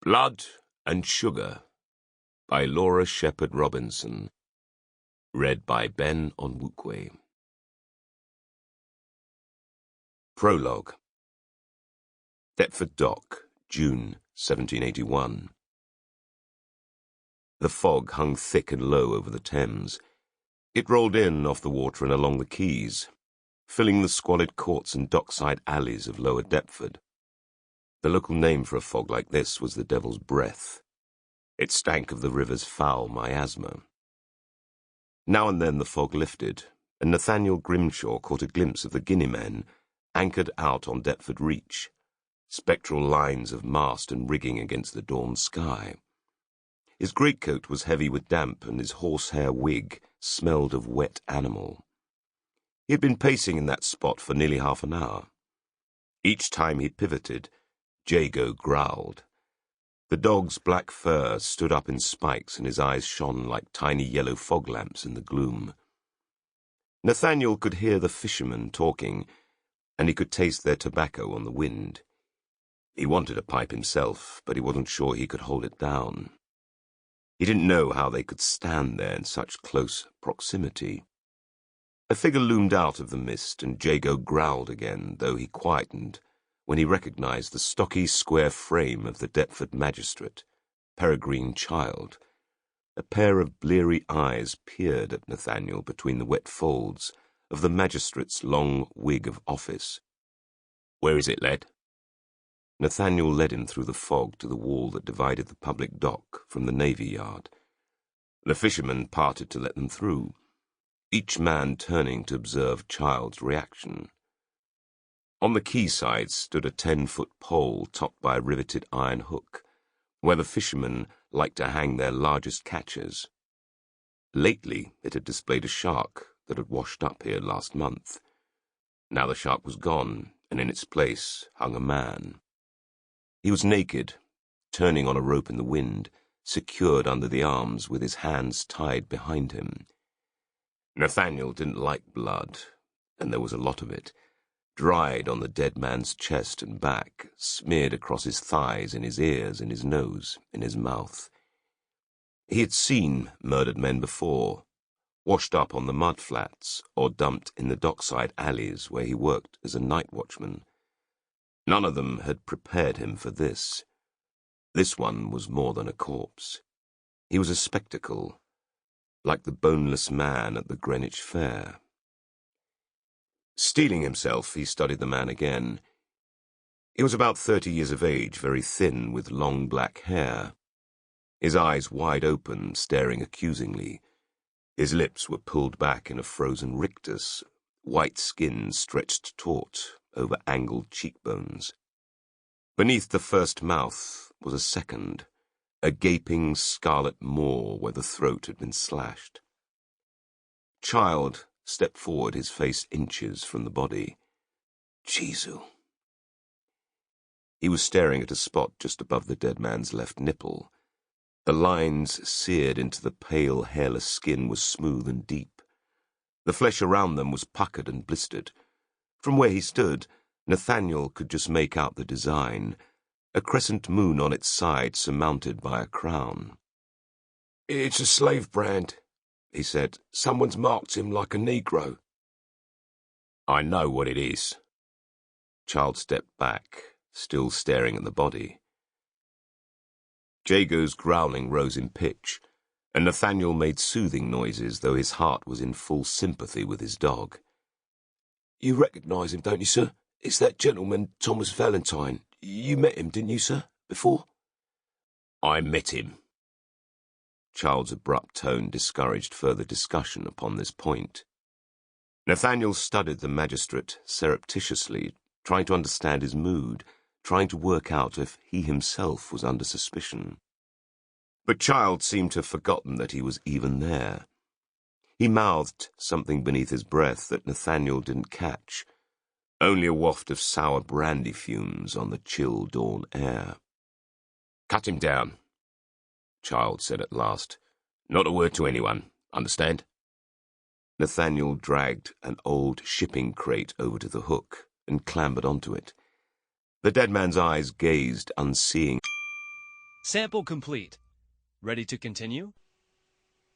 Blood and Sugar by Laura Shepherd Robinson. Read by Ben Onwukwe. Prologue. Deptford Dock, June 1781. The fog hung thick and low over the Thames. It rolled in off the water and along the quays, filling the squalid courts and dockside alleys of Lower Deptford. The local name for a fog like this was the Devil's Breath. It stank of the river's foul miasma. Now and then the fog lifted, and Nathaniel Grimshaw caught a glimpse of the Guineamen anchored out on Deptford Reach, spectral lines of mast and rigging against the dawn sky. His greatcoat was heavy with damp, and his horsehair wig smelled of wet animal. He had been pacing in that spot for nearly half an hour. Each time he pivoted, Jago growled. The dog's black fur stood up in spikes, and his eyes shone like tiny yellow fog lamps in the gloom. Nathaniel could hear the fishermen talking, and he could taste their tobacco on the wind. He wanted a pipe himself, but he wasn't sure he could hold it down. He didn't know how they could stand there in such close proximity. A figure loomed out of the mist, and Jago growled again, though he quietened when he recognized the stocky, square frame of the Deptford magistrate, Peregrine Child. A pair of bleary eyes peered at Nathaniel between the wet folds of the magistrate's long wig of office. "Where is it, lad?" Nathaniel led him through the fog to the wall that divided the public dock from the navy yard. The fishermen parted to let them through, each man turning to observe Child's reaction. On the quayside stood a 10-foot pole topped by a riveted iron hook, where the fishermen liked to hang their largest catches. Lately it had displayed a shark that had washed up here last month. Now the shark was gone, and in its place hung a man. He was naked, turning on a rope in the wind, secured under the arms with his hands tied behind him. Nathaniel didn't like blood, and there was a lot of it, dried on the dead man's chest and back, smeared across his thighs, in his ears, in his nose, in his mouth. He had seen murdered men before, washed up on the mud flats or dumped in the dockside alleys where he worked as a night watchman. None of them had prepared him for this. This one was more than a corpse. He was a spectacle, like the boneless man at the Greenwich Fair. Steeling himself, he studied the man again. He was about 30 years of age, very thin, with long black hair. His eyes wide open, staring accusingly. His lips were pulled back in a frozen rictus, white skin stretched taut over angled cheekbones. Beneath the first mouth was a second, a gaping scarlet maw where the throat had been slashed. Child stepped forward, his face inches from the body. Jesu. He was staring at a spot just above the dead man's left nipple. The lines seared into the pale, hairless skin were smooth and deep. The flesh around them was puckered and blistered. From where he stood, Nathaniel could just make out the design, a crescent moon on its side surmounted by a crown. "It's a slave brand," he said. "Someone's marked him like a Negro." "I know what it is." Child stepped back, still staring at the body. Jago's growling rose in pitch, and Nathaniel made soothing noises, though his heart was in full sympathy with his dog. "You recognise him, don't you, sir? It's that gentleman, Thomas Valentine. You met him, didn't you, sir, before?" "I met him." Child's abrupt tone discouraged further discussion upon this point. Nathaniel studied the magistrate surreptitiously, trying to understand his mood, trying to work out if he himself was under suspicion. But Child seemed to have forgotten that he was even there. He mouthed something beneath his breath that Nathaniel didn't catch, only a waft of sour brandy fumes on the chill dawn air. "Cut him down," Child said at last. "Not a word to anyone, understand?" Nathaniel dragged an old shipping crate over to the hook and clambered onto it. The dead man's eyes gazed unseeing. Sample complete. Ready to continue?